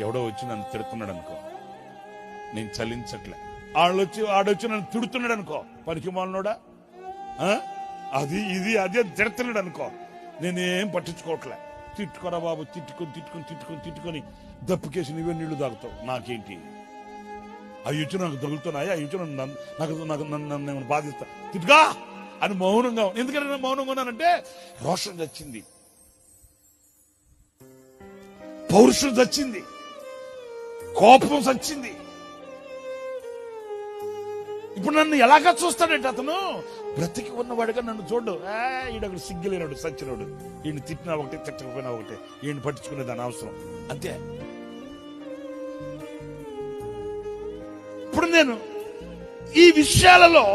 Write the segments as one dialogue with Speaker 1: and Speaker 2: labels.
Speaker 1: ఎవడో వచ్చి నన్ను తిడుతున్నాడు అనుకో, నేను చలించట్లే. ఆడొచ్చి నన్ను తిడుతున్నాడు అనుకో, పనికి మాలనోడా, అది ఇది అది అని తిడుతున్నాడు అనుకో, నేనేం పట్టించుకోవట్లే. తిట్టుకోరా బాబు, తిట్టుకొని దప్పుకేసి నువ్వే నీళ్లు తాగుతావు, నాకేంటి? అవి వచ్చి నాకు తగులుతున్నాయి, అవి వచ్చి నన్ను బాధిస్తా, తిట్టుగా అని మౌనంగా. ఎందుకంటే నేను మౌనంగా ఉన్నానంటే రోషం చచ్చింది, పౌరుషం చచ్చింది, కోపం చచ్చింది. ఇప్పుడు నన్ను ఎలాగా చూస్తాడంటే అతను బ్రతికి ఉన్నవాడిగా నన్ను చూడు. ఈడొకడు సిగ్గులేనాడు, సచ్చినాడు, ఈయన తిట్టినా ఒకటే తిట్టకపోయినా ఒకటే, ఈయన పట్టించుకునేదాని అవసరం అంతే. ఇప్పుడు నేను ఈ విషయాలలో,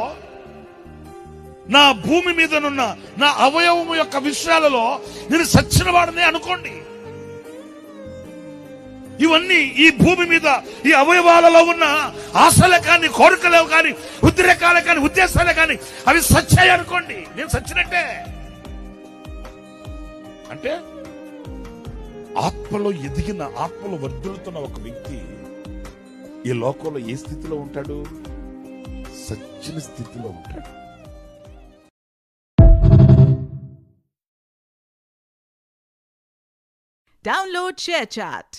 Speaker 1: నా భూమి మీదనున్న నా అవయవము యొక్క విషయాలలో నేను సచ్చిన వాడిని అనుకోండి. ఇవన్నీ ఈ భూమి మీద ఈ అవయవాలలో ఉన్న ఆశలే కానీ, కోరికలే కానీ, ఉద్రేకాలే కానీ, ఉద్దేశాలే కానీ అవి సచ్చాయి అనుకోండి, నేను సచ్చినట్టే. అంటే ఆత్మలో ఎదిగిన, ఆత్మలో వర్ధిల్లుతున్న ఒక వ్యక్తి ఈ లోకంలో ఏ స్థితిలో ఉంటాడు? సచ్చిన స్థితిలో ఉంటాడు.
Speaker 2: Download ShareChat.